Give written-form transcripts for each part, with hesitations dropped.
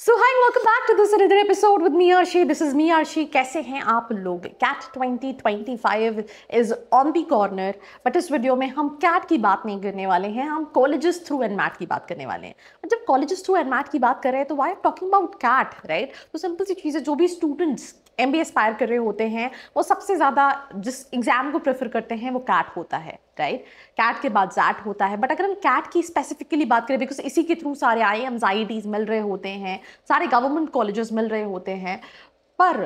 So hi welcome back to this another episode with me Arshi. This is me Arshi. कैसे हैं आप लोग? CAT 2025 is on the corner, but इस video में हम कैट की बात नहीं करने वाले हैं, हम कॉलेजेस थ्रू एनमैट की बात करने वाले हैं। जब कॉलेजेस थ्रू एनमैट की बात कर रहे हैं तो why talking about CAT, right? तो सिंपल सी चीज़ है, जो भी स्टूडेंट्स MBA एस्पायर कर रहे होते हैं वो सबसे ज़्यादा जिस एग्जाम को प्रेफर करते हैं वो कैट होता है, राइट? कैट के बाद जैट होता है। बट अगर हम कैट की स्पेसिफिकली बात करें, बिकॉज इसी के थ्रू सारे IIMs IITs मिल रहे होते हैं, सारे गवर्नमेंट कॉलेजेस मिल रहे होते हैं, पर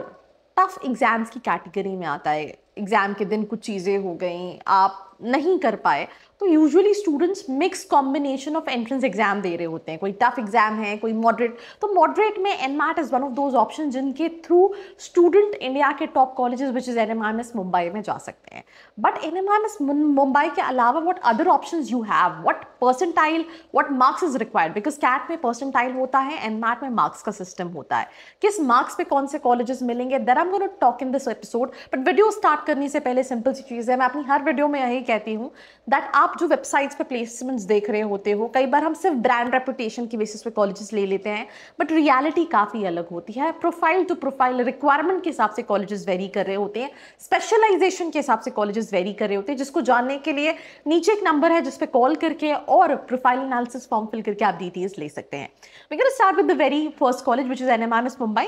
टफ एग्जाम्स की कैटेगरी में आता है। एग्जाम के दिन कुछ चीज़ें हो गई, आप नहीं कर पाए, तो usually students mix combination of entrance exam दे रहे होते हैं। कोई टफ एग्जाम है, कोई मॉडरेट। तो मॉडरेट में NMAT is one of those option जिनके थ्रू स्टूडेंट इंडिया के top colleges which is NMIMS Mumbai में जा सकते हैं। बट NMIMS मुंबई के अलावा what other options you have, what percentile, what marks is required, because CAT में परसेंटाइल होता है, एनमैट में मार्क्स का सिस्टम होता है। किस मार्क्स पे कौन से कॉलेजेस मिलेंगे, that I am gonna talk in this episode. But video start करने से पहले सिंपल सी चीज़ है, मैं अपनी हर वीडियो में यही कहती हूँ दैट आप जो वेबसाइट्स पे प्लेसमेंट्स देख रहे होते हो, कई बार हम सिर्फ ब्रांड रेपुटेशन की बेसिस पे कॉलेजेस ले लेते हैं, बट रियलिटी काफ़ी अलग होती है। प्रोफाइल टू प्रोफाइल, रिक्वायरमेंट के हिसाब से कॉलेजेस वेरी कर रहे होते हैं, स्पेशलाइजेशन के हिसाब से कॉलेजेस वेरी कर रहे होते हैं, जिसको जानने के लिए नीचे एक नंबर है जिस पे कॉल करके और प्रोफाइल एनालिसिस फॉर्म फिल करके आप डिटेल्स ले सकते हैं। We can start with the very first college which is NMIMS Mumbai.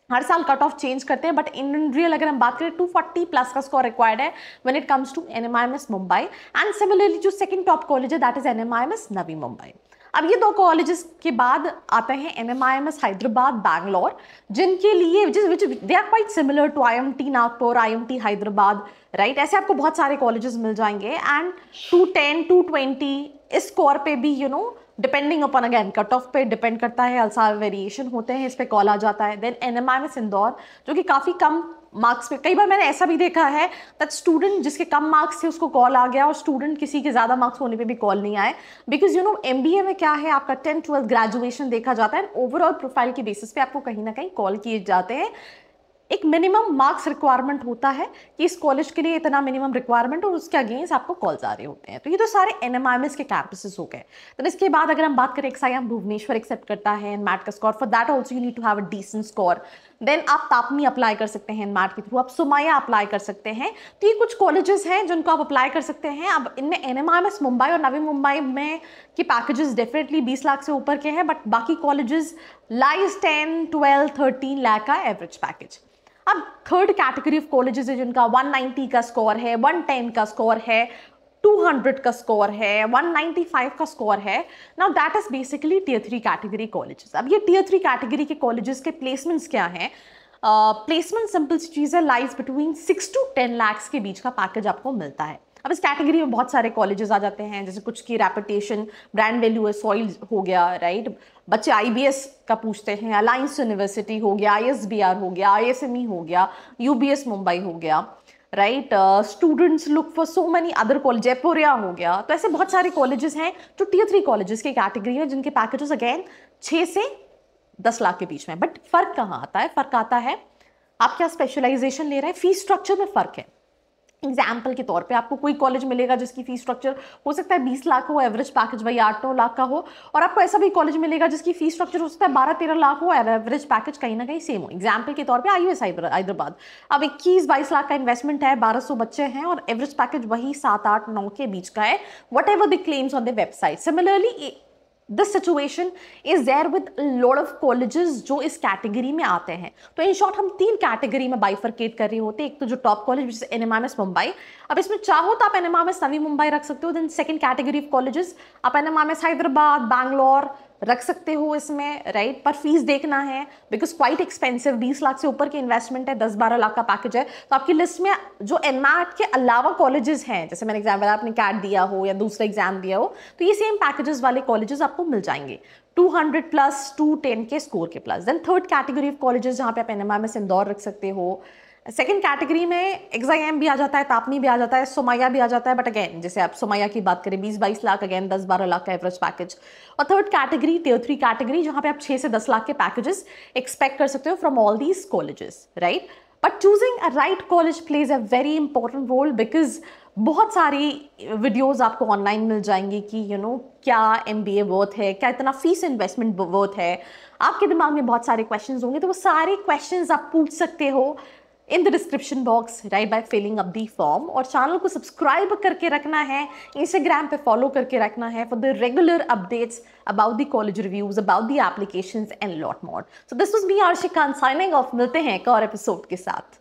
हर साल कट ऑफ चेंज करते हैं, बट इन रियल अगर हम बात करें 240 प्लस का स्कोर रिक्वायर्ड है when it comes to NMIMS Mumbai. And similarly जो सेकंड टॉप कॉलेज है that is NMIMS Navi Mumbai. अब ये दो कॉलेजेस के बाद आते हैं NMIMS हैदराबाद बैंगलोर, जिनके लिए they are quite similar to IMT Nagpur, IMT Hyderabad, right? ऐसे आपको बहुत सारे कॉलेजेस मिल जाएंगे। एंड 210 220 इस स्कोर पे भी depending upon again cut off पे डिपेंड करता है, हर साल वेरिएशन होते हैं, इस पे कॉल आ जाता है। देन NMIMS इंदौर, जो कि काफ़ी कम मार्क्स पे, कई बार मैंने ऐसा भी देखा है दैट स्टूडेंट जिसके कम मार्क्स थे उसको कॉल आ गया और स्टूडेंट किसी के ज़्यादा मार्क्स होने पे भी कॉल नहीं आए। बिकॉज MBA में क्या है, आपका 10th 12th ग्रेजुएशन देखा जाता है, ओवरऑल प्रोफाइल की बेसिस पे आपको कहीं ना कहीं कॉल किए जाते हैं। एक मिनिमम मार्क्स रिक्वायरमेंट होता है कि इस कॉलेज के लिए इतना मिनिमम रिक्वायरमेंट, और उसके अगेंस्ट आपको कॉल्स आ रहे होते हैं। तो ये तो सारे NMIMS के कैंपसेस हो गए। तो इसके बाद अगर हम बात करें, XIM भुवनेश्वर एक्सेप्ट करता है एनमैट का score, for that also you need to have a decent score. Then आप तापनी अप्लाई कर सकते हैं एनमैट के थ्रू, आप सुमाया अप्लाई कर सकते हैं। तो ये कुछ कॉलेजेस हैं जिनको आप अप्लाई कर सकते हैं। अब इनमें NMIMS मुंबई और नवी मुंबई में की पैकेजेस डेफिनेटली 20 लाख से ऊपर के हैं, बट बाकी कॉलेजेस लाइज 10 12 13 लाख का एवरेज पैकेज। अब थर्ड कैटेगरी ऑफ कॉलेजेस है जिनका 190 का स्कोर है, 110 का स्कोर है, 200 का स्कोर है, 195 का स्कोर है। Now that is basically Tier 3 category colleges. अब ये Tier 3 कैटेगरी के कॉलेजेस के प्लेसमेंट्स क्या हैं? प्लेसमेंट सिंपल सी चीज़ है, लाइज बिटवीन 6 to 10 लाख के बीच का पैकेज आपको मिलता है। अब इस कैटेगरी में बहुत सारे कॉलेजेस आ जाते हैं, जैसे कुछ की रेपुटेशन ब्रांड वैल्यू है, सॉइल हो गया, राइट? बच्चे IBS का पूछते हैं, अलायंस यूनिवर्सिटी हो गया, ISBR हो गया, ISME हो गया, UBS मुंबई हो गया, right? Students look for so many other college, Jaipuria हो गया। तो ऐसे बहुत सारे कॉलेजेस हैं जो Tier 3 कॉलेजेस की कैटेगरी में, जिनके पैकेजेस अगेन 6 से 10 लाख के बीच में। बट फर्क कहाँ आता है? फर्क आता है आप क्या स्पेशलाइजेशन ले रहे हैं, फीस स्ट्रक्चर में फर्क है। एग्जाम्पल के तौर पे आपको कोई कॉलेज मिलेगा जिसकी फीस स्ट्रक्चर हो सकता है 20 लाख हो, एवरेज पैकेज वही 8-9 लाख का हो, और आपको ऐसा भी कॉलेज मिलेगा जिसकी फीस स्ट्रक्चर हो सकता है 12-13 लाख हो, एवरेज पैकेज कहीं ना कहीं सेम हो। एग्जाम्पल के तौर पे IUS हैदराबाद, अब 21-22 लाख का इन्वेस्टमेंट है, 1200 बच्चे हैं, और एवरेज पैकेज वही 7-8-9 के बीच का है, whatever the claims on the website. Similarly this situation is there with lot of colleges जो इस कैटेगरी में आते हैं। तो इन शॉर्ट हम 3 कैटेगरी में बाइफरकेट कर रहे होते हैं। एक तो जो top college which is NMIMS Mumbai, अब इसमें चाहो तो आप NMIMS नवी मुंबई रख सकते हो। Then second category of colleges आप NMIMS हैदराबाद, बैंगलोर रख सकते हो इसमें, राइट? पर फीस देखना है, बिकॉज क्वाइट एक्सपेंसिव, 20 लाख से ऊपर की इन्वेस्टमेंट है, 10-12 लाख का पैकेज है। तो आपकी लिस्ट में जो एनमैट के अलावा कॉलेजेस हैं, जैसे मैंने एग्जाम्पल, आपने कैट दिया हो या दूसरा एग्जाम दिया हो, तो ये सेम पैकेजेस वाले कॉलेजेस आपको मिल जाएंगे 200 प्लस 210 के स्कोर के plus. Then third category of colleges जहाँ पे आप NMIMS इंदौर रख सकते हो। सेकेंड कैटेगरी में XIM भी आ जाता है, तापनी भी आ जाता है, सुमाया भी आ जाता है, बट अगेन जैसे आप सुमाया की बात करें 20-22 लाख, अगेन 10-12 लाख का एवरेज पैकेज। और थर्ड कैटेगरी Tier 3 कैटेगरी, जहाँ पे आप 6 से 10 लाख के पैकेजेस एक्सपेक्ट कर सकते हो from all these colleges, right? But choosing a right college plays a very important role, because बहुत सारी वीडियोस आपको ऑनलाइन मिल जाएंगी कि क्या MBA वर्थ है, क्या इतना फीस इन्वेस्टमेंट वर्थ है। आपके दिमाग में बहुत सारे क्वेश्चंस होंगे, तो वो सारे क्वेश्चंस आप पूछ सकते हो in the description box right by filling up the form. और चैनल को सब्सक्राइब करके रखना है, इंस्टाग्राम पे फॉलो करके रखना है for the regular updates about the college reviews, about the applications and lot more. So this was me Arshi Khan signing off. मिलते हैं एक और एपिसोड के साथ।